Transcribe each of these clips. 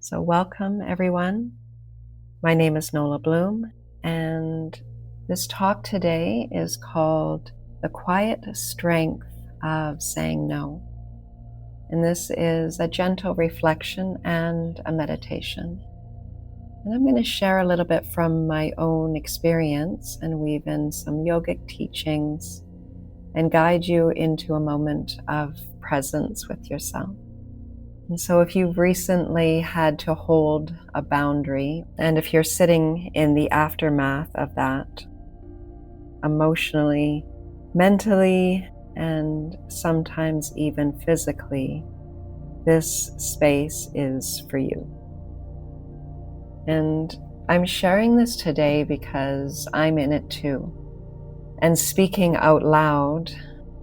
So welcome everyone. My name is Nola Bloom, and this talk today is called The Quiet Strength of Saying No. And this is a gentle reflection and a meditation. And I'm going to share a little bit from my own experience and weave in some yogic teachings and guide you into a moment of presence with yourself. And so if you've recently had to hold a boundary, and if you're sitting in the aftermath of that, emotionally, mentally, and sometimes even physically, this space is for you. And I'm sharing this today because I'm in it too. And speaking out loud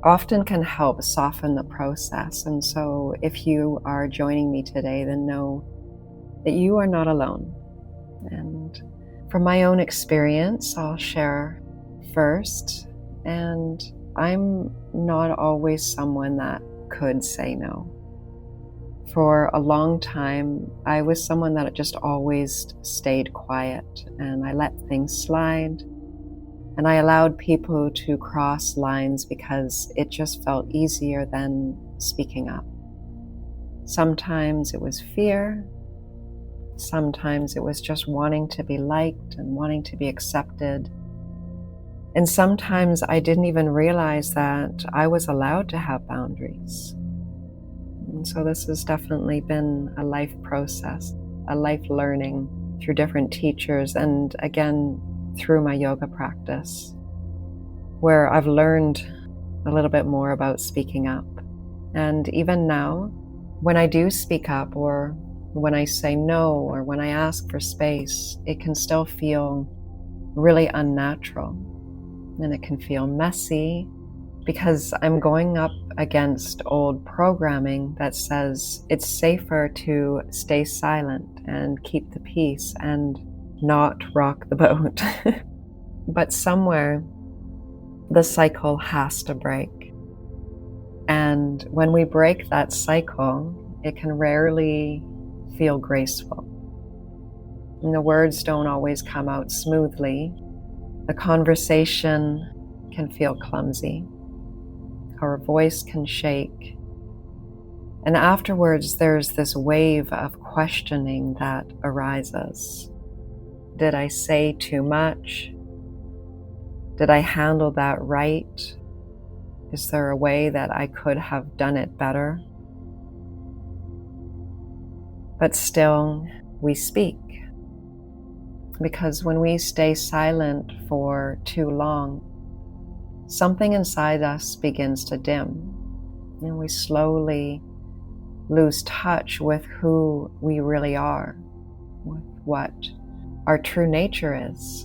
often can help soften the process. And so if you are joining me today, then know that you are not alone. And from my own experience, I'll share first. And I'm not always someone that could say no. For a long time, I was someone that just always stayed quiet, and I let things slide. And I allowed people to cross lines because it just felt easier than speaking up. Sometimes it was fear. Sometimes it was just wanting to be liked and wanting to be accepted. And sometimes I didn't even realize that I was allowed to have boundaries. And so this has definitely been a life process, a life learning through different teachers, and again, through my yoga practice, where I've learned a little bit more about speaking up. And even now, when I do speak up, or when I say no, or when I ask for space, it can still feel really unnatural, and it can feel messy because I'm going up against old programming that says it's safer to stay silent and keep the peace and not rock the boat. But somewhere the cycle has to break. And when we break that cycle, it can rarely feel graceful. And the words don't always come out smoothly. The conversation can feel clumsy. Our voice can shake. And afterwards, there's this wave of questioning that arises. Did I say too much? Did I handle that right? Is there a way that I could have done it better? But still, we speak. Because when we stay silent for too long, something inside us begins to dim. And we slowly lose touch with who we really are, with what our true nature is.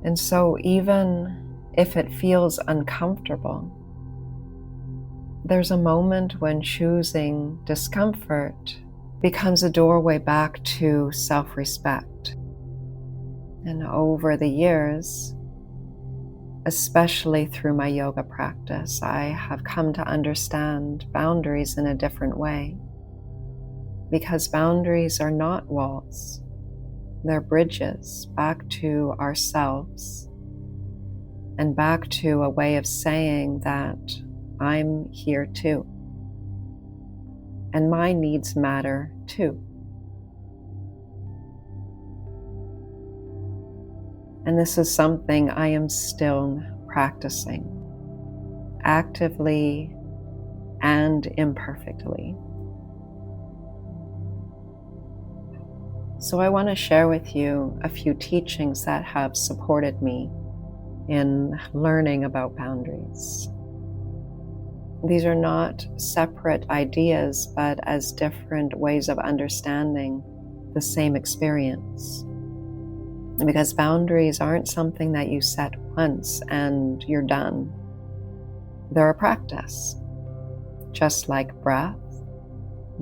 And so even if it feels uncomfortable, there's a moment when choosing discomfort becomes a doorway back to self-respect. And over the years, especially through my yoga practice, I have come to understand boundaries in a different way. Because boundaries are not walls. They're bridges back to ourselves and back to a way of saying that I'm here too. And my needs matter too. And this is something I am still practicing, actively and imperfectly. So I want to share with you a few teachings that have supported me in learning about boundaries. These are not separate ideas, but as different ways of understanding the same experience. Because boundaries aren't something that you set once and you're done. They're a practice, just like breath,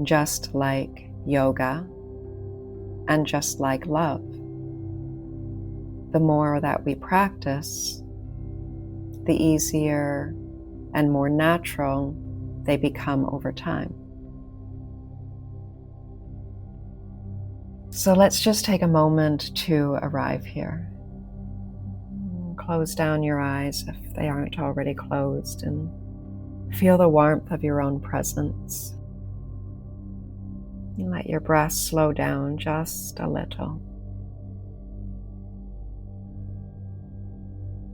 just like yoga, and just like love. The more that we practice, the easier and more natural they become over time. So let's just take a moment to arrive here. Close down your eyes if they aren't already closed and feel the warmth of your own presence. And let your breath slow down just a little.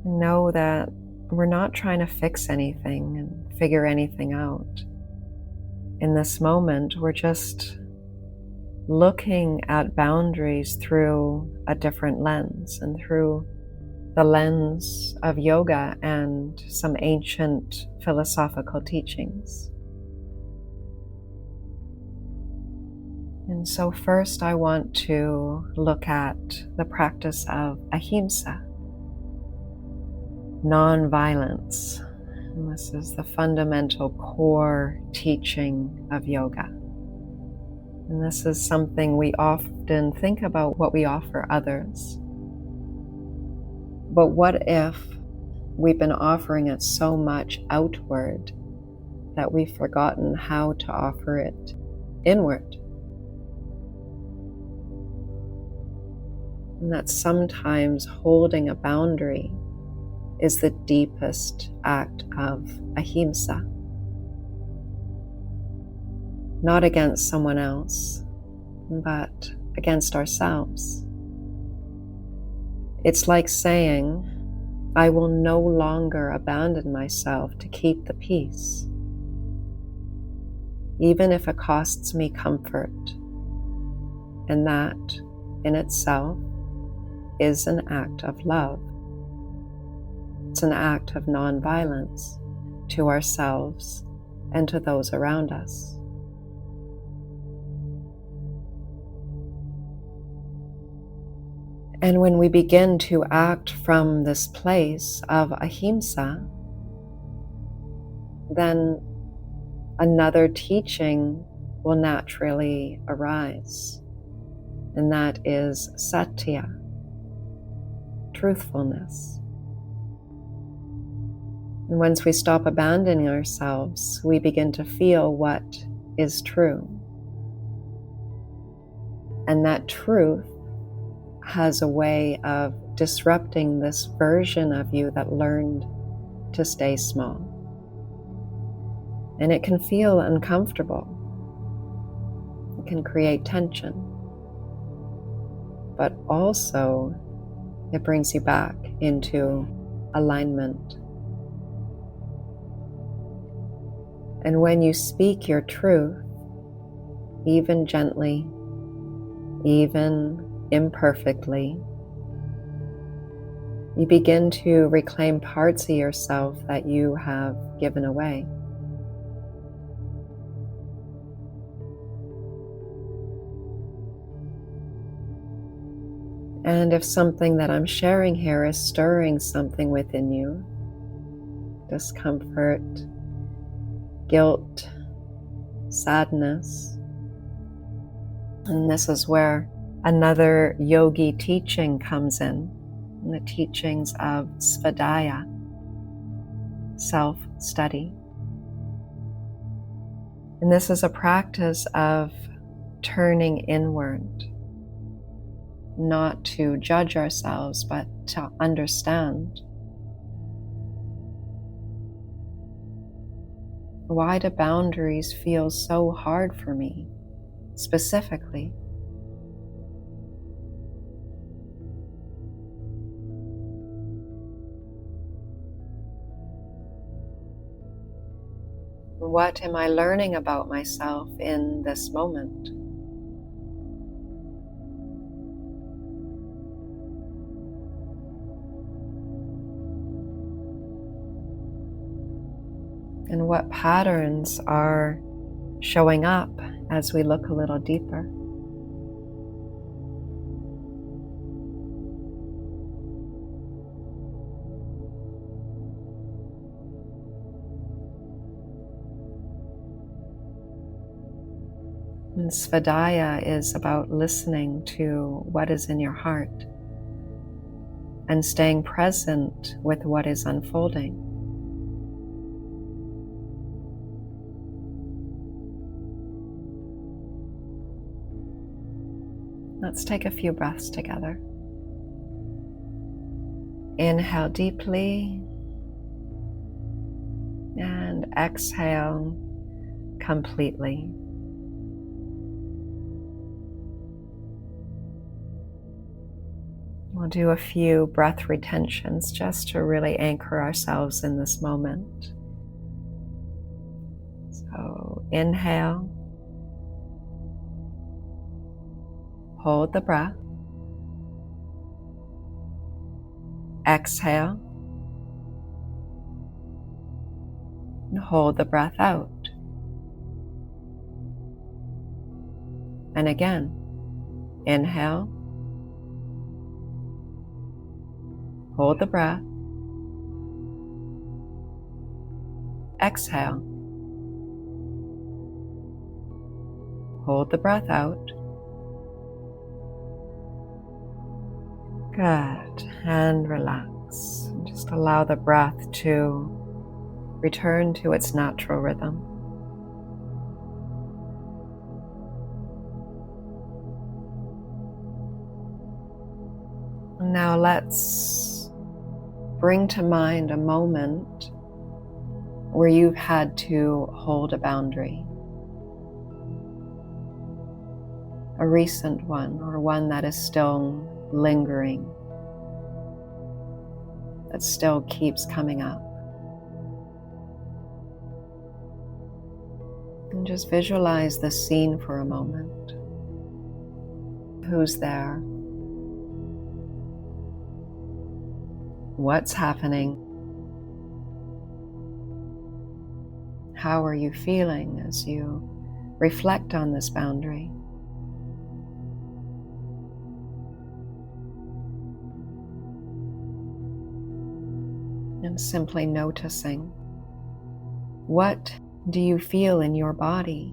Know that we're not trying to fix anything and figure anything out. In this moment, we're just looking at boundaries through a different lens and through the lens of yoga and some ancient philosophical teachings. And so first I want to look at the practice of Ahimsa, non-violence. And this is the fundamental core teaching of yoga. And this is something we often think about what we offer others. But what if we've been offering it so much outward that we've forgotten how to offer it inward? And that sometimes holding a boundary is the deepest act of ahimsa. Not against someone else, but against ourselves. It's like saying, I will no longer abandon myself to keep the peace, even if it costs me comfort. And that, in itself, is an act of love. It's an act of non-violence to ourselves and to those around us. And when we begin to act from this place of ahimsa, then another teaching will naturally arise, and that is Satya, truthfulness. And once we stop abandoning ourselves, we begin to feel what is true. And that truth has a way of disrupting this version of you that learned to stay small. And it can feel uncomfortable. It can create tension. But also, it brings you back into alignment. And when you speak your truth, even gently, even imperfectly, you begin to reclaim parts of yourself that you have given away. And if something that I'm sharing here is stirring something within you, discomfort, guilt, sadness, and this is where another yogi teaching comes in the teachings of Svadhyaya, self-study. And this is a practice of turning inward, not to judge ourselves, but to understand. Why do boundaries feel so hard for me, specifically? What am I learning about myself in this moment? And what patterns are showing up as we look a little deeper? And Svadhyaya is about listening to what is in your heart and staying present with what is unfolding. Let's take a few breaths together. Inhale deeply and exhale completely. We'll do a few breath retentions just to really anchor ourselves in this moment. So inhale, hold the breath, exhale, and hold the breath out. And again, inhale, hold the breath, exhale, hold the breath out. Good, and relax. Just allow the breath to return to its natural rhythm. Now let's bring to mind a moment where you've had to hold a boundary. A recent one, or one that is still lingering, that still keeps coming up. And just visualize the scene for a moment. Who's there? What's happening? How are you feeling as you reflect on this boundary? And simply noticing, what do you feel in your body?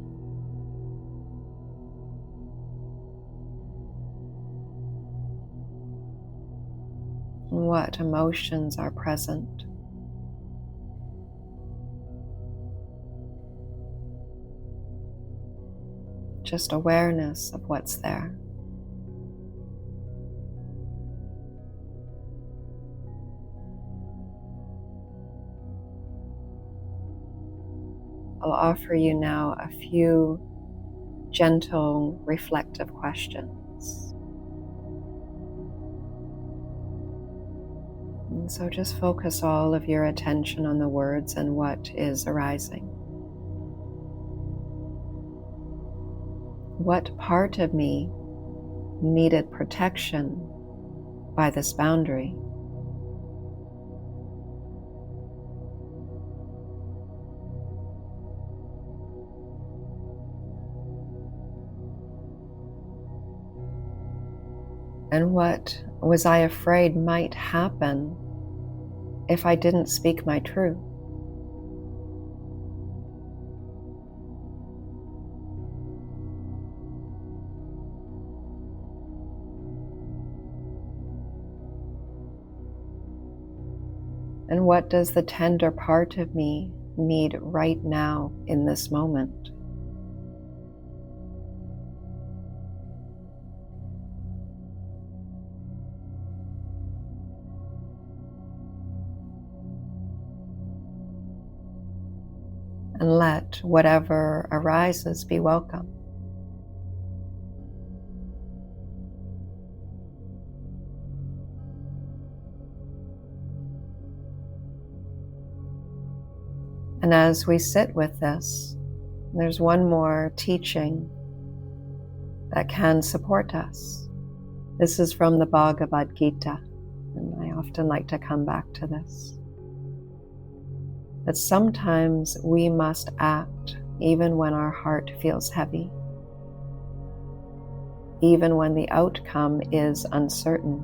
What emotions are present? Just awareness of what's there. I'll offer you now a few gentle, reflective questions. And so just focus all of your attention on the words and what is arising. What part of me needed protection by this boundary? And what was I afraid might happen if I didn't speak my truth? And what does the tender part of me need right now in this moment? And let whatever arises be welcome. And as we sit with this, there's one more teaching that can support us. This is from the Bhagavad Gita, and I often like to come back to this. That sometimes we must act even when our heart feels heavy, even when the outcome is uncertain,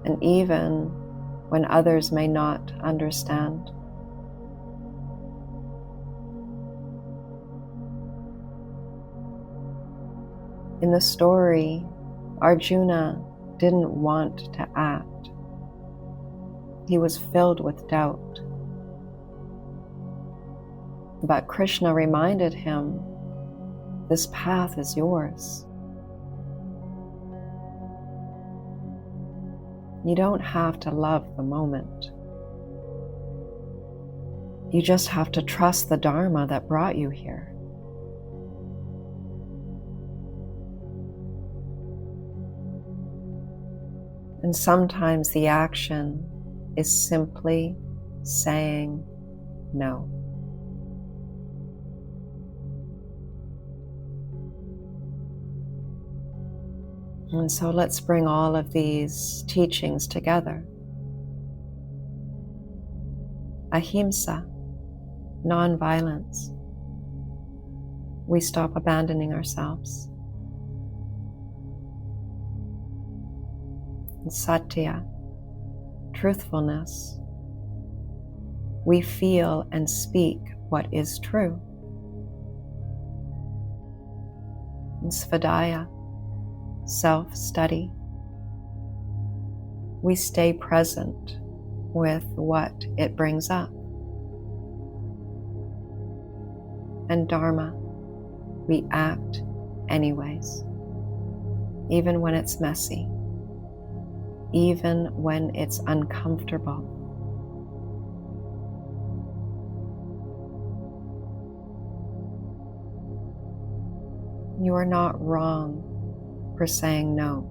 and even when others may not understand. In the story, Arjuna didn't want to act. He was filled with doubt. But Krishna reminded him This path is yours. You don't have to love the moment. You just have to trust the dharma that brought you here. And sometimes the action is simply saying no. And so let's bring all of these teachings together. Ahimsa, non-violence. We stop abandoning ourselves. And Satya, truthfulness. We feel and speak what is true. And Svadhyaya, self-study. We stay present with what it brings up. And dharma, we act anyways, even when it's messy, even when it's uncomfortable. You are not wrong for saying no.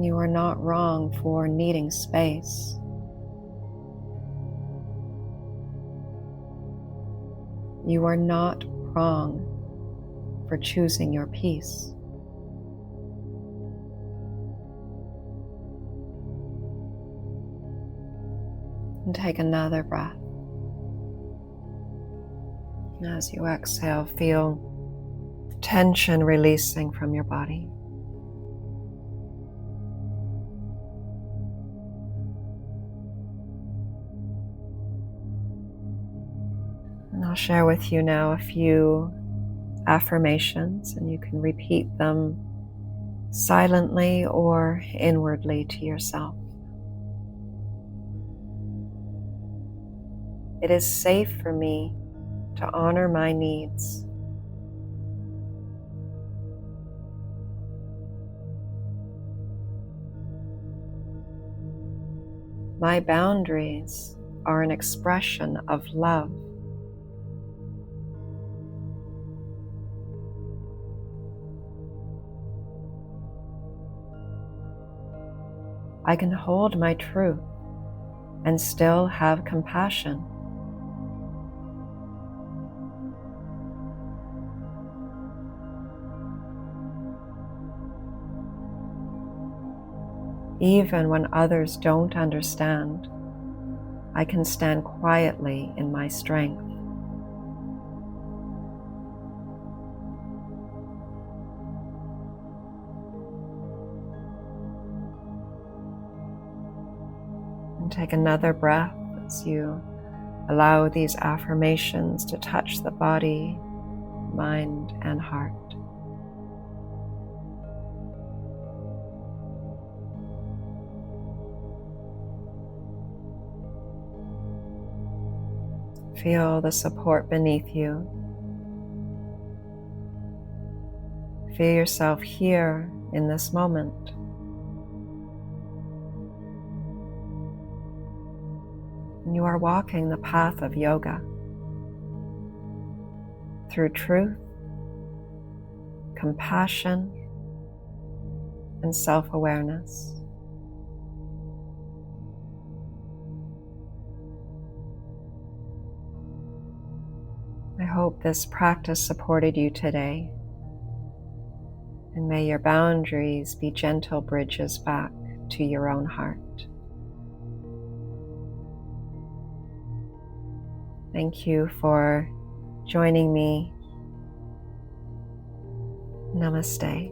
You are not wrong for needing space. You are not wrong for choosing your peace. And take another breath. As you exhale, feel tension releasing from your body. And I'll share with you now a few affirmations, and you can repeat them silently or inwardly to yourself. It is safe for me to honor my needs. My boundaries are an expression of love. I can hold my truth and still have compassion. Even when others don't understand, I can stand quietly in my strength. And take another breath as you allow these affirmations to touch the body, mind, and heart. Feel the support beneath you. Feel yourself here in this moment. You are walking the path of yoga through truth, compassion, and self-awareness. I hope this practice supported you today, and may your boundaries be gentle bridges back to your own heart. Thank you for joining me. Namaste.